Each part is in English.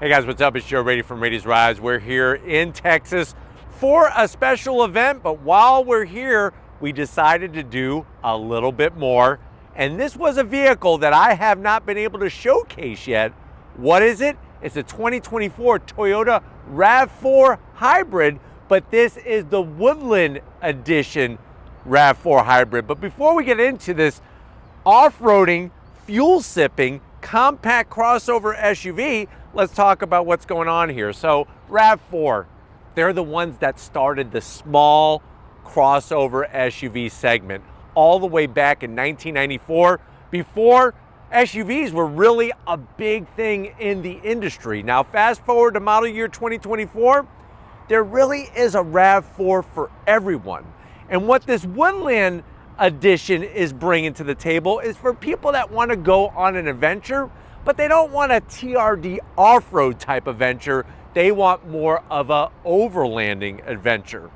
Hey guys, what's up? It's Joe Raiti from Raiti's Rides. We're here in Texas for a special event, but while we're here, we decided to do a little bit more. And this was a vehicle that I have not been able to showcase yet. What is it? It's a 2024 Toyota RAV4 Hybrid, but this is the Woodland Edition RAV4 Hybrid. But before we get into this off-roading, fuel-sipping, compact crossover SUV, let's talk about what's going on here. So RAV4, they're the ones that started the small crossover SUV segment all the way back in 1994, before SUVs were really a big thing in the industry. Now fast forward to model year 2024, there really is a RAV4 for everyone. And what this Woodland Edition is bringing to the table is for people that want to go on an adventure, but they don't want a TRD off-road type adventure. They want more of a overlanding adventure.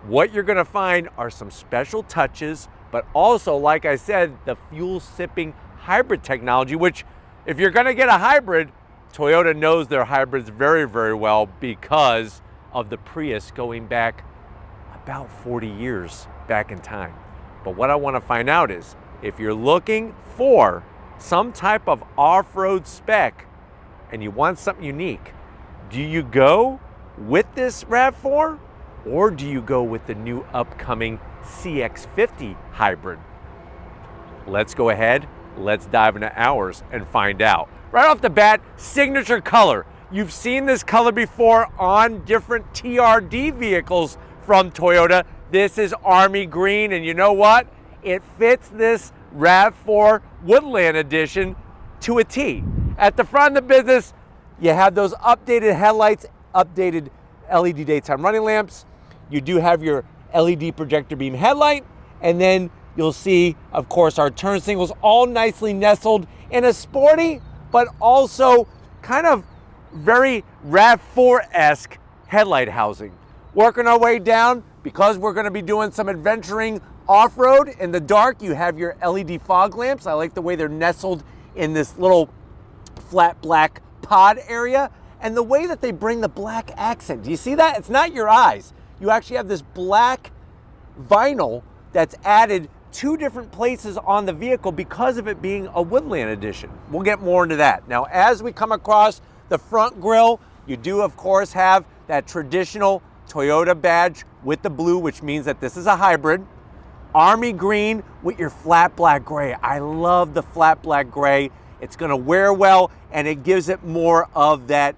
What you're going to find are some special touches, but also, like I said, the fuel-sipping hybrid technology, which if you're going to get a hybrid, Toyota knows their hybrids very, very well because of the Prius going back about 40 years back in time. But what I want to find out is, if you're looking for some type of off-road spec and you want something unique, do you go with this RAV4 or do you go with the new upcoming CX-50 Hybrid? Let's go ahead, let's dive into ours and find out. Right off the bat, signature color. You've seen this color before on different TRD vehicles from Toyota. This is army green, and you know what? It fits this RAV4 Woodland Edition to a T. At the front of the business, you have those updated headlights, updated LED daytime running lamps. You do have your LED projector beam headlight, and then you'll see, of course, our turn signals all nicely nestled in a sporty, but also kind of very RAV4-esque headlight housing. Working our way down, because we're going to be doing some adventuring off-road in the dark, you have your LED fog lamps. I like the way they're nestled in this little flat black pod area, and the way that they bring the black accent. Do you see that? It's not your eyes. You actually have this black vinyl that's added two different places on the vehicle because of it being a Woodland Edition. We'll get more into that. Now, as we come across the front grille, you do, of course, have that traditional Toyota badge with the blue, which means that this is a hybrid. Army green with your flat black gray. I love the flat black gray. It's gonna wear well, and it gives it more of that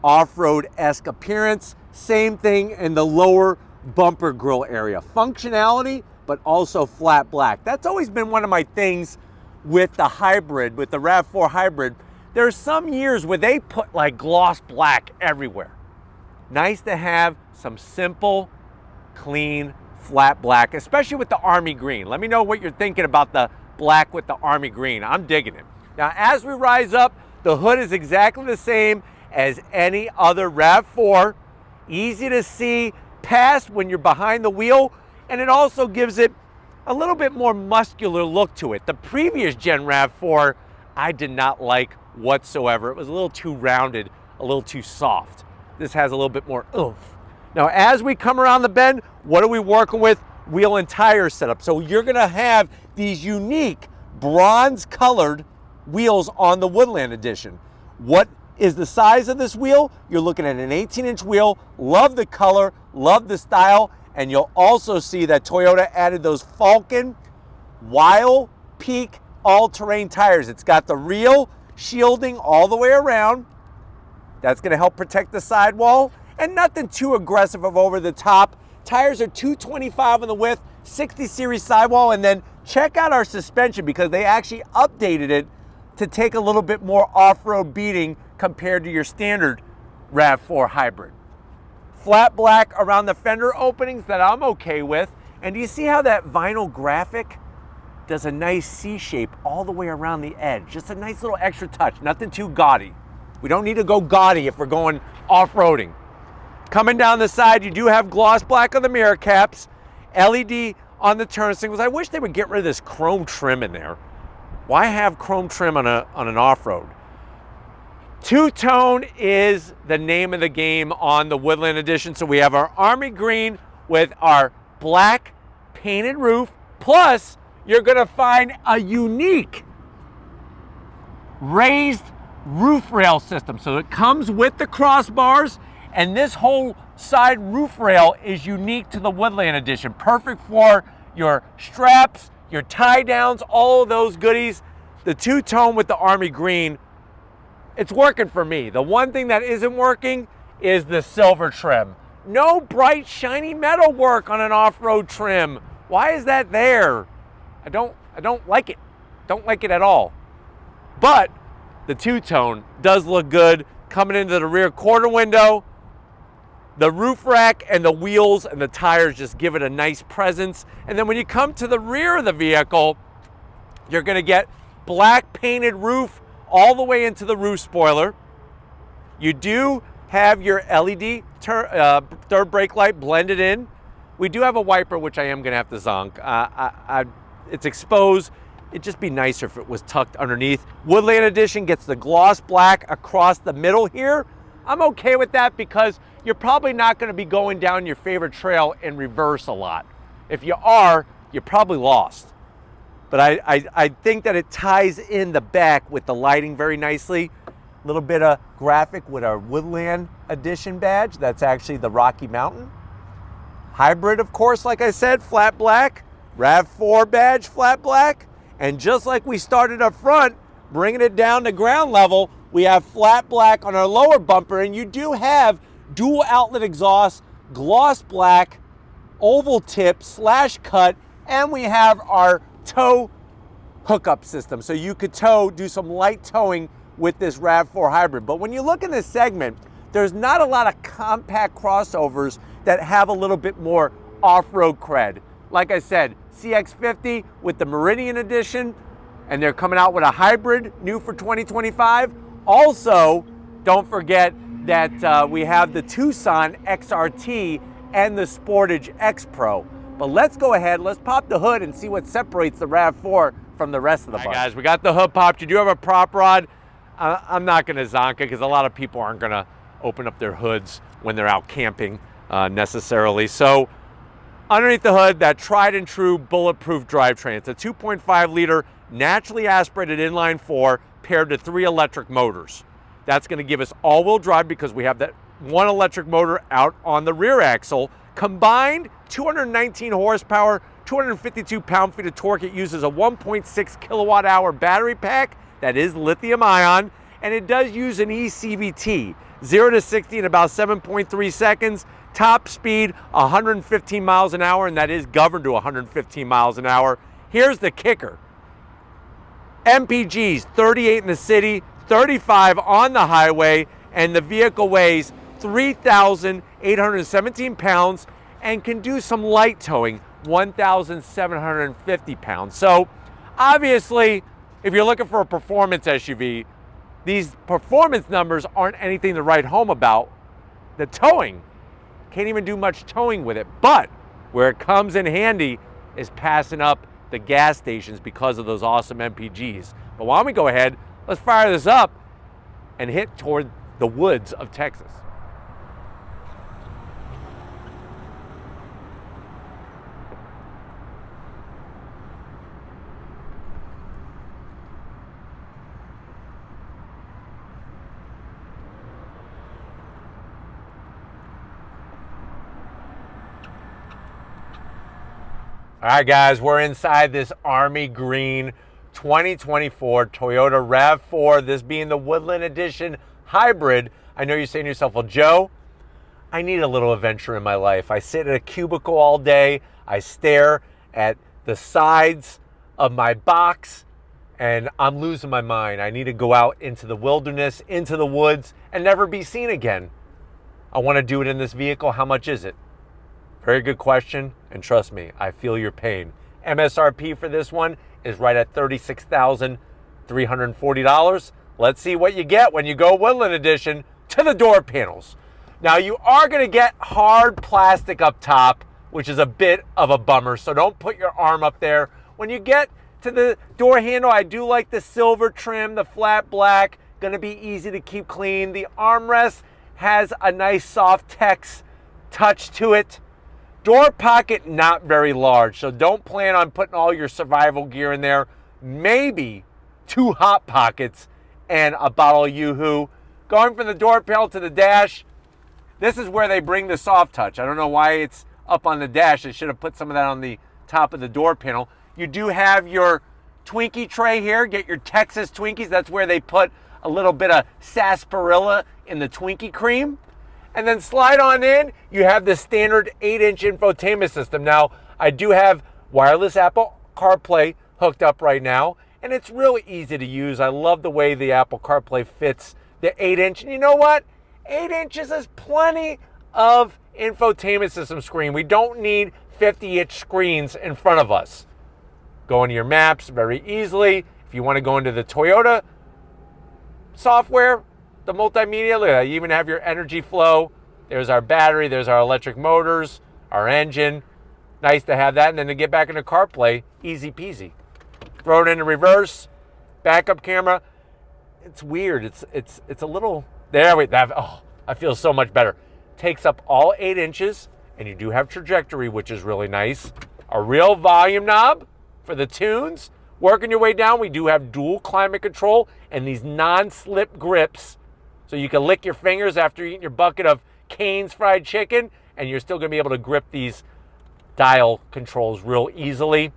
off-road-esque appearance. Same thing in the lower bumper grille area. Functionality, but also flat black. That's always been one of my things with the hybrid, with the RAV4 Hybrid. There are some years where they put like gloss black everywhere. Nice to have some simple, clean, flat black, especially with the army green. Let me know what you're thinking about the black with the army green. I'm digging it. Now, as we rise up, the hood is exactly the same as any other RAV4. Easy to see past when you're behind the wheel, and it also gives it a little bit more muscular look to it. The previous gen RAV4, I did not like whatsoever. It was a little too rounded, a little too soft. This has a little bit more oomph. Now, as we come around the bend, what are we working with? Wheel and tire setup. So you're gonna have these unique bronze colored wheels on the Woodland Edition. What is the size of this wheel? You're looking at an 18-inch wheel. Love the color, love the style, and you'll also see that Toyota added those Falcon Wild Peak all-terrain tires. It's got the real shielding all the way around. That's gonna help protect the sidewall, and nothing too aggressive of over the top. Tires are 225 on the width, 60 series sidewall, and then check out our suspension because they actually updated it to take a little bit more off-road beating compared to your standard RAV4 Hybrid. Flat black around the fender openings that I'm okay with. And do you see how that vinyl graphic does a nice C shape all the way around the edge? Just a nice little extra touch, nothing too gaudy. We don't need to go gaudy if we're going off-roading. Coming down the side, you do have gloss black on the mirror caps, LED on the turn signals. I wish they would get rid of this chrome trim in there. Why have chrome trim on an off-road? Two-tone is the name of the game on the Woodland Edition. So we have our army green with our black painted roof, plus you're gonna find a unique raised roof rail system. So it comes with the crossbars, and this whole side roof rail is unique to the Woodland Edition. Perfect for your straps, your tie downs, all of those goodies. The two-tone with the army green, it's working for me. The one thing that isn't working is the silver trim. No bright, shiny metal work on an off-road trim. Why is that there? I don't like it. Don't like it at all. But the two-tone does look good coming into the rear quarter window. The roof rack and the wheels and the tires just give it a nice presence. And then when you come to the rear of the vehicle, you're gonna get black painted roof all the way into the roof spoiler. You do have your LED third brake light blended in. We do have a wiper, which I am gonna have to zonk. It's exposed. It'd just be nicer if it was tucked underneath. Woodland Edition gets the gloss black across the middle here. I'm okay with that because you're probably not gonna be going down your favorite trail in reverse a lot. If you are, you're probably lost. But I think that it ties in the back with the lighting very nicely. A little bit of graphic with our Woodland Edition badge. That's actually the Rocky Mountain. Hybrid, of course, like I said, flat black. RAV4 badge, flat black. And just like we started up front, bringing it down to ground level, we have flat black on our lower bumper, and you do have dual outlet exhaust, gloss black, oval tip, slash cut, and we have our tow hookup system. So you could do some light towing with this RAV4 Hybrid. But when you look in this segment, there's not a lot of compact crossovers that have a little bit more off-road cred. Like I said, CX-50 with the Meridian Edition, and they're coming out with a hybrid new for 2025. Also, don't forget that we have the Tucson XRT and the Sportage X Pro. But let's go ahead, let's pop the hood and see what separates the RAV4 from the rest of the bunch. All right, guys, we got the hood popped. You do have a prop rod. I'm not gonna zonk it because a lot of people aren't gonna open up their hoods when they're out camping necessarily. So underneath the hood, that tried and true bulletproof drivetrain. It's a 2.5 liter naturally aspirated inline four paired to 3 electric motors. That's gonna give us all-wheel drive because we have that one electric motor out on the rear axle. Combined 219 horsepower, 252 pound-feet of torque. It uses a 1.6 kilowatt-hour battery pack that is lithium ion, and it does use an eCVT. 0 to 60 in about 7.3 seconds. Top speed 115 miles an hour, and that is governed to 115 miles an hour. Here's the kicker. MPGs, 38 in the city, 35 on the highway, and the vehicle weighs 3,817 pounds and can do some light towing, 1,750 pounds. So obviously, if you're looking for a performance SUV, these performance numbers aren't anything to write home about. The towing, can't even do much towing with it, but where it comes in handy is passing up the gas stations because of those awesome MPGs. But why don't we go ahead, let's fire this up and hit toward the woods of Texas. All right, guys, we're inside this army green 2024 Toyota RAV4, this being the Woodland Edition Hybrid. I know you're saying to yourself, well, Joe, I need a little adventure in my life. I sit in a cubicle all day. I stare at the sides of my box, and I'm losing my mind. I need to go out into the wilderness, into the woods, and never be seen again. I want to do it in this vehicle. How much is it? Very good question, and trust me, I feel your pain. MSRP for this one is right at $36,340. Let's see what you get when you go Woodland Edition to the door panels. Now, you are going to get hard plastic up top, which is a bit of a bummer, so don't put your arm up there. When you get to the door handle, I do like the silver trim, the flat black. gonna be easy to keep clean. The armrest has a nice soft text touch to it. Door pocket, not very large, so don't plan on putting all your survival gear in there. Maybe 2 hot pockets and a bottle of Yoo-Hoo. Going from the door panel to the dash, this is where they bring the soft touch. I don't know why it's up on the dash. They should have put some of that on the top of the door panel. You do have your Twinkie tray here. Get your Texas Twinkies. That's where they put a little bit of sarsaparilla in the Twinkie cream. And then slide on in, you have the standard 8-inch infotainment system. Now, I do have wireless Apple CarPlay hooked up right now, and it's really easy to use. I love the way the Apple CarPlay fits the 8-inch. And you know what? 8 inches is plenty of infotainment system screen. We don't need 50-inch screens in front of us. Go into your maps very easily. If you want to go into the Toyota software, the multimedia, look at that. You even have your energy flow. There's our battery, there's our electric motors, our engine. Nice to have that. And then to get back into CarPlay, easy peasy. Throw it into reverse, backup camera. It's weird. It's a little, there we have, oh, I feel so much better. Takes up all 8 inches, and you do have trajectory, which is really nice. A real volume knob for the tunes. Working your way down, we do have dual climate control and these non-slip grips. So you can lick your fingers after eating your bucket of Cane's fried chicken, and you're still gonna be able to grip these dial controls real easily.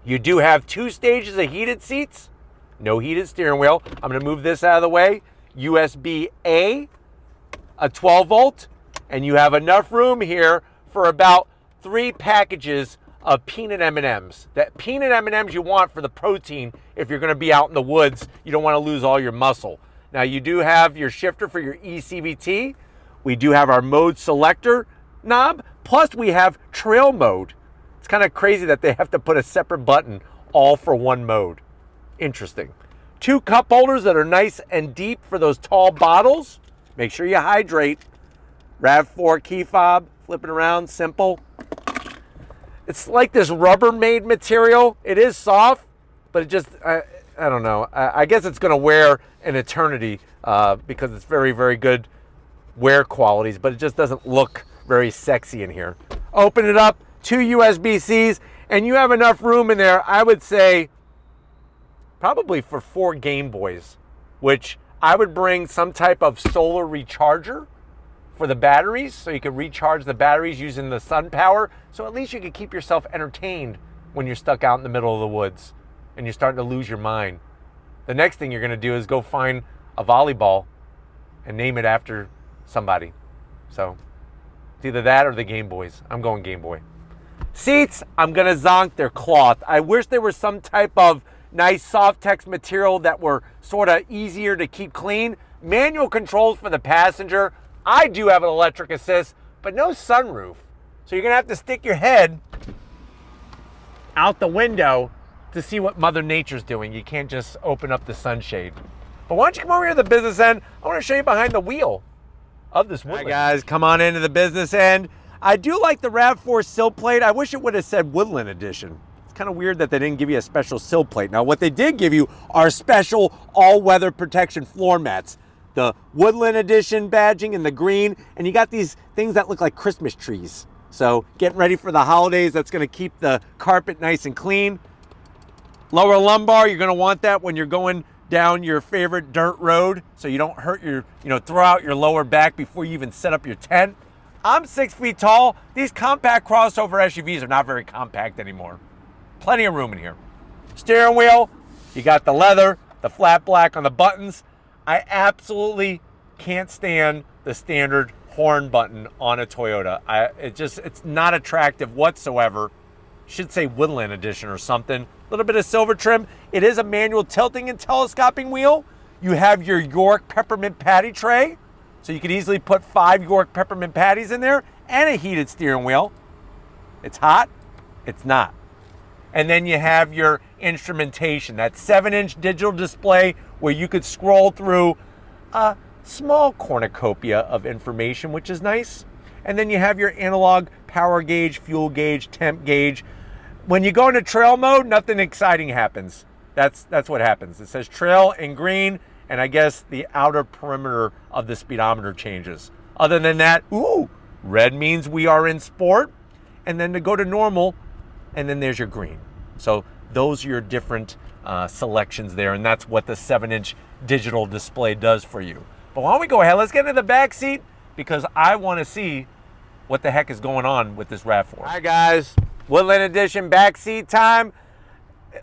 You do have 2 stages of heated seats, no heated steering wheel. I'm gonna move this out of the way. USB-A, a 12 volt, and you have enough room here for about 3 packages of peanut M&Ms. That peanut M&Ms you want for the protein if you're gonna be out in the woods. You don't wanna lose all your muscle. Now you do have your shifter for your eCVT. We do have our mode selector knob, plus we have trail mode. It's kind of crazy that they have to put a separate button all for one mode. Interesting. 2 cup holders that are nice and deep for those tall bottles. Make sure you hydrate. RAV4 key fob, flip it around, simple. It's like this Rubbermaid material. It is soft, but it just, I don't know. I guess it's gonna wear an eternity because it's very, very good wear qualities, but it just doesn't look very sexy in here. Open it up, 2 USB-Cs, and you have enough room in there, I would say, probably for 4 Game Boys, which I would bring some type of solar recharger for the batteries, so you can recharge the batteries using the sun power, so at least you can keep yourself entertained when you're stuck out in the middle of the woods and you're starting to lose your mind. The next thing you're gonna do is go find a volleyball and name it after somebody. So it's either that or the Game Boys. I'm going Game Boy. Seats, I'm gonna zonk, they're cloth. I wish there was some type of nice soft text material that were sort of easier to keep clean. Manual controls for the passenger. I do have an electric assist, but no sunroof. So you're gonna have to stick your head out the window to see what Mother Nature's doing. You can't just open up the sunshade. But why don't you come over here to the business end? I wanna show you behind the wheel of this Woodland. All right, guys, come on into the business end. I do like the RAV4 sill plate. I wish it would have said Woodland Edition. It's kind of weird that they didn't give you a special sill plate. Now, what they did give you are special all-weather protection floor mats. The Woodland Edition badging in the green, and you got these things that look like Christmas trees. So getting ready for the holidays, that's gonna keep the carpet nice and clean. Lower lumbar, you're gonna want that when you're going down your favorite dirt road so you don't hurt your, throw out your lower back before you even set up your tent. I'm 6 feet tall. These compact crossover SUVs are not very compact anymore. Plenty of room in here. Steering wheel, you got the leather, the flat black on the buttons. I absolutely can't stand the standard horn button on a Toyota. It's not attractive whatsoever. Should say Woodland Edition or something. A little bit of silver trim. It is a manual tilting and telescoping wheel. You have your York peppermint patty tray, so you could easily put 5 York peppermint patties in there, and a heated steering wheel. It's hot, it's not. And then you have your instrumentation, that 7-inch digital display where you could scroll through a small cornucopia of information, which is nice. And then you have your analog power gauge, fuel gauge, temp gauge. When you go into trail mode, nothing exciting happens. That's what happens. It says trail in green, and I guess the outer perimeter of the speedometer changes. Other than that, ooh, red means we are in sport, and then to go to normal, and then there's your green. So those are your different selections there, and that's what the 7-inch digital display does for you. But why don't we go ahead, let's get into the back seat, because I want to see what the heck is going on with this RAV4. All right, guys, Woodland Edition back seat time.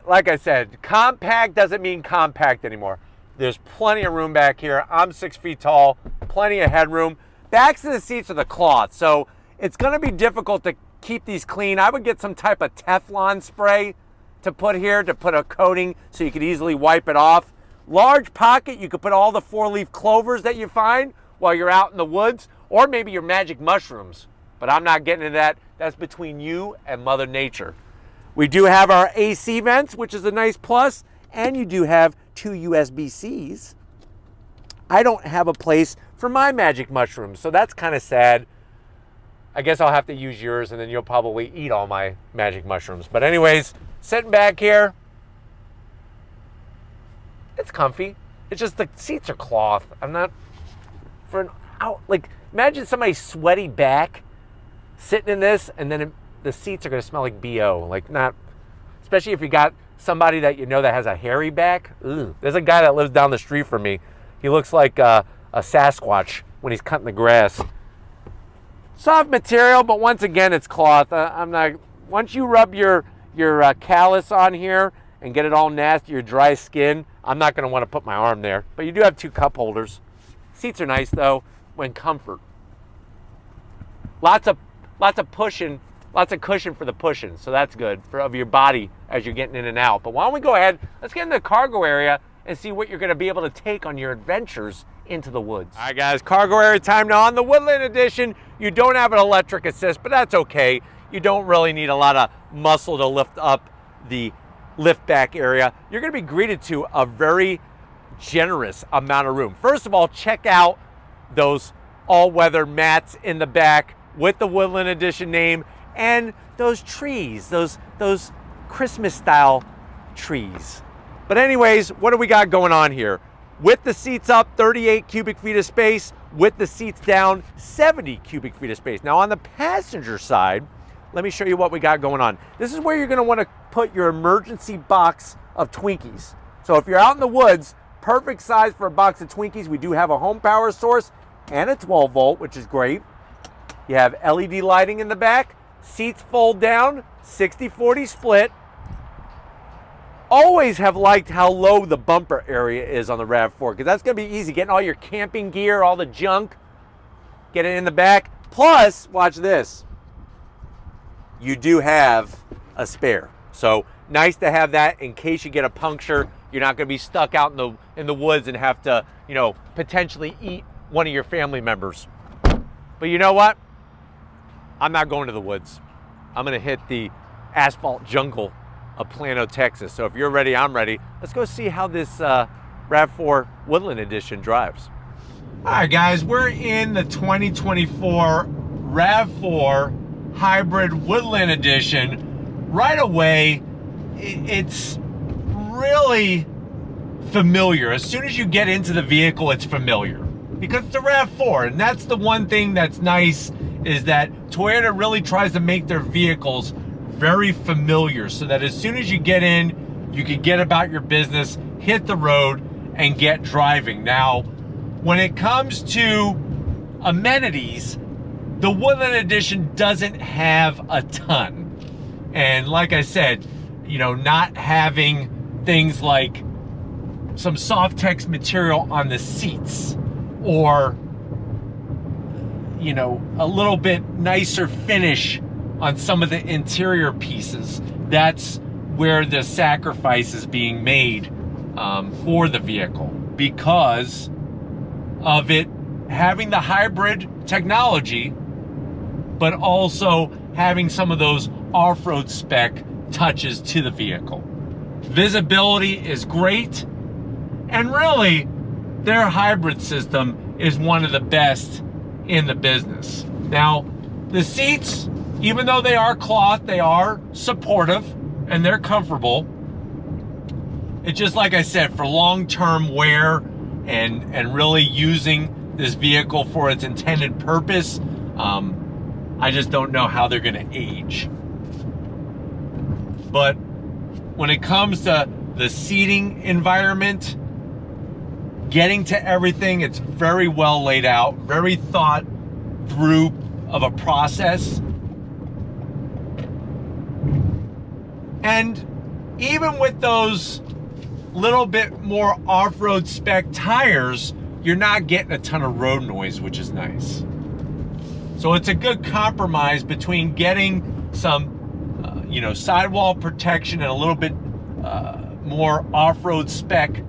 Like I said, compact doesn't mean compact anymore. There's plenty of room back here. I'm 6 feet tall, plenty of headroom. Backs of the seats are the cloth, so it's gonna be difficult to keep these clean. I would get some type of Teflon spray to put here, to put a coating so you could easily wipe it off. Large pocket, you could put all the 4-leaf clovers that you find while you're out in the woods, or maybe your magic mushrooms. But I'm not getting into that. That's between you and Mother Nature. We do have our AC vents, which is a nice plus, and you do have 2 USB-Cs. I don't have a place for my magic mushrooms, so that's kind of sad. I guess I'll have to use yours, and then you'll probably eat all my magic mushrooms. But anyways, sitting back here, it's comfy. It's just the seats are cloth. I'm not for an out, like, imagine somebody's sweaty back sitting in this, and then the seats are going to smell like BO. Like, not, especially if you got somebody that you know that has a hairy back. Ugh. There's a guy that lives down the street from me. He looks like a Sasquatch when he's cutting the grass. Soft material, but once again, it's cloth. I'm not. Once you rub your callus on here and get it all nasty, your dry skin, I'm not going to want to put my arm there. But you do have 2 cup holders. Seats are nice though, when comfort. Lots of pushing, lots of cushion for the pushing, so that's good of your body as you're getting in and out. But why don't we go ahead? Let's get in the cargo area and see what you're going to be able to take on your adventures into the woods. All right, guys, cargo area time now. On the Woodland Edition, you don't have an electric assist, but that's okay. You don't really need a lot of muscle to lift up the lift back area. You're going to be greeted to a very generous amount of room. First of all, check out those all-weather mats in the back with the Woodland Edition name, and those trees, those Christmas-style trees. But anyways, what do we got going on here? With the seats up, 38 cubic feet of space. With the seats down, 70 cubic feet of space. Now on the passenger side, let me show you what we got going on. This is where you're gonna wanna put your emergency box of Twinkies. So if you're out in the woods, perfect size for a box of Twinkies. We do have a home power source and a 12 volt, which is great. You have LED lighting in the back, seats fold down, 60-40 split. Always have liked how low the bumper area is on the RAV4, because that's gonna be easy, getting all your camping gear, all the junk, get it in the back. Plus, watch this, you do have a spare. So nice to have that in case you get a puncture. You're not gonna be stuck out in the woods and have to, you know, potentially eat one of your family members. But you know what? I'm not going to the woods. I'm gonna hit the asphalt jungle of Plano, Texas. So if you're ready, I'm ready. Let's go see how this RAV4 Woodland Edition drives. All right, guys, we're in the 2024 RAV4 Hybrid Woodland Edition. Right away, it's really familiar. As soon as you get into the vehicle, it's familiar because it's a RAV4, and that's the one thing that's nice, is that Toyota really tries to make their vehicles very familiar, so that as soon as you get in, you can get about your business, hit the road, and get driving. Now, when it comes to amenities, the Woodland Edition doesn't have a ton. And like I said, you know, not having things like some soft text material on the seats, or, you know, a little bit nicer finish on some of the interior pieces. That's where the sacrifice is being made for the vehicle, because of it having the hybrid technology, but also having some of those off-road spec touches to the vehicle. Visibility is great, and really their hybrid system is one of the best in the business. Now, the seats, even though they are cloth, they are supportive and they're comfortable. It's just like I said, for long-term wear and really using this vehicle for its intended purpose, I just don't know how they're going to age. But when it comes to the seating environment, getting to everything, it's very well laid out, very thought through of a process. And even with those little bit more off-road spec tires, you're not getting a ton of road noise, which is nice. So it's a good compromise between getting some sidewall protection and a little bit more off-road spec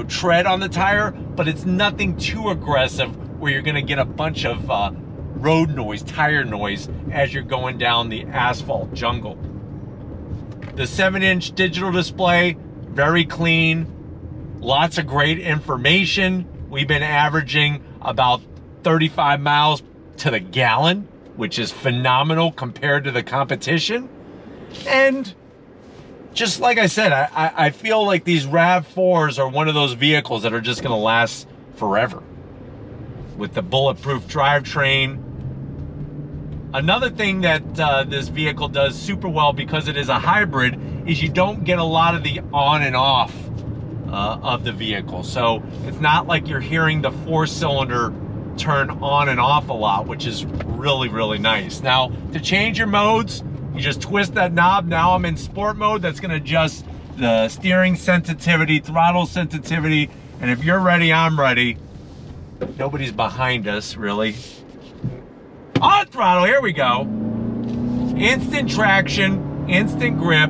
tread on the tire, but it's nothing too aggressive where you're going to get a bunch of road noise, tire noise as you're going down the asphalt jungle. The 7-inch digital display, very clean, lots of great information. We've been averaging about 35 miles to the gallon, which is phenomenal compared to the competition. And just like I said, I feel like these RAV4s are one of those vehicles that are just going to last forever with the bulletproof drivetrain. Another thing that this vehicle does super well, because it is a hybrid, is you don't get a lot of the on and off of the vehicle. So it's not like you're hearing the 4-cylinder turn on and off a lot, which is really, really nice. Now, to change your modes, you just twist that knob. Now I'm in sport mode. That's going to adjust the steering sensitivity, throttle sensitivity, and if you're ready, I'm ready. Nobody's behind us, really. On throttle, here we go. Instant traction, instant grip.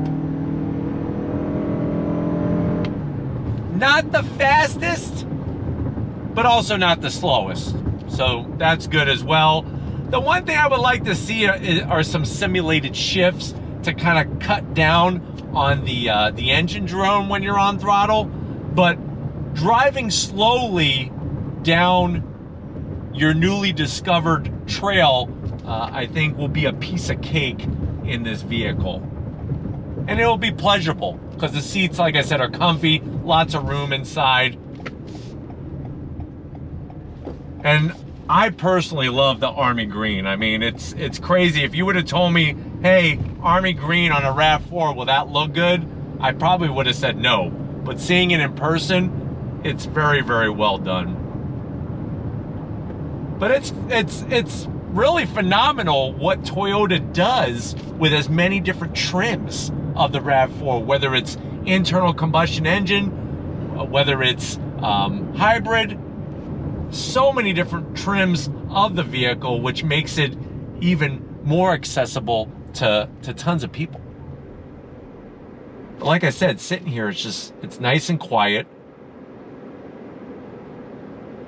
Not the fastest, but also not the slowest. So that's good as well. The one thing I would like to see are some simulated shifts to kind of cut down on the engine drone when you're on throttle. But driving slowly down your newly discovered trail, I think will be a piece of cake in this vehicle. And it'll be pleasurable because the seats, like I said, are comfy, lots of room inside. And I personally love the army green. I mean, it's crazy. If you would have told me, hey, army green on a RAV4, will that look good? I probably would have said no. But seeing it in person, it's very, very well done. But it's really phenomenal what Toyota does with as many different trims of the RAV4, whether it's internal combustion engine, whether it's hybrid. So many different trims of the vehicle, which makes it even more accessible to tons of people. But like I said, sitting here, it's nice and quiet.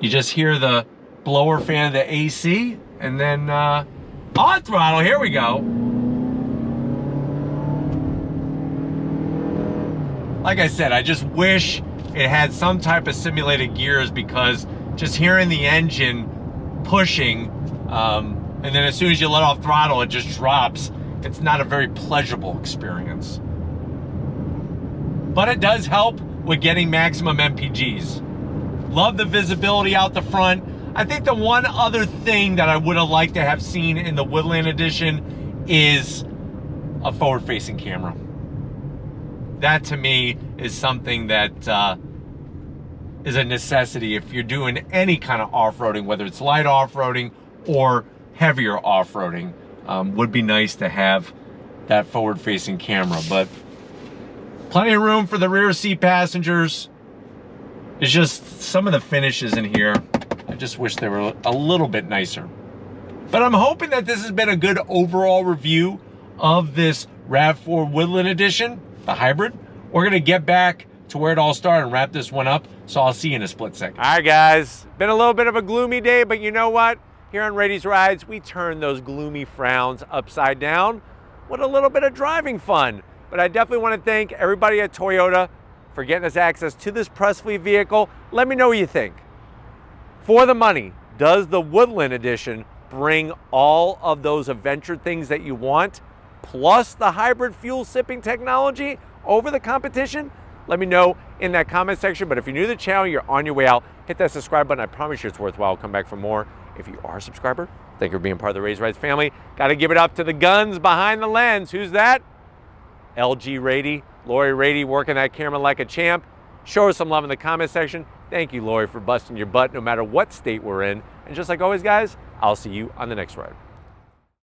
You just hear the blower fan of the AC, and then on throttle, here we go. Like I said, I just wish it had some type of simulated gears, because just hearing the engine pushing, and then as soon as you let off throttle, it just drops. It's not a very pleasurable experience. But it does help with getting maximum MPGs. Love the visibility out the front. I think the one other thing that I would have liked to have seen in the Woodland Edition is a forward-facing camera. That to me is something that is a necessity if you're doing any kind of off-roading, whether it's light off-roading or heavier off-roading. Would be nice to have that forward-facing camera, but plenty of room for the rear seat passengers. It's just some of the finishes in here, I just wish they were a little bit nicer. But I'm hoping that this has been a good overall review of this RAV4 Woodland Edition, the hybrid. We're gonna get back to where it all started and wrap this one up, so I'll see you in a split second. All right, guys, been a little bit of a gloomy day, but you know what? Here on Raiti's Rides, we turn those gloomy frowns upside down with a little bit of driving fun. But I definitely want to thank everybody at Toyota for getting us access to this press fleet vehicle. Let me know what you think. For the money, does the Woodland Edition bring all of those adventure things that you want, plus the hybrid fuel sipping technology over the competition? Let me know in that comment section. But if you're new to the channel, you're on your way out, hit that subscribe button. I promise you it's worthwhile. Come back for more. If you are a subscriber, thank you for being part of the Raised Rides family. Got to give it up to the guns behind the lens. Who's that? LG Raiti, Lori Raiti, working that camera like a champ. Show her some love in the comment section. Thank you, Lori, for busting your butt no matter what state we're in. And just like always, guys, I'll see you on the next ride.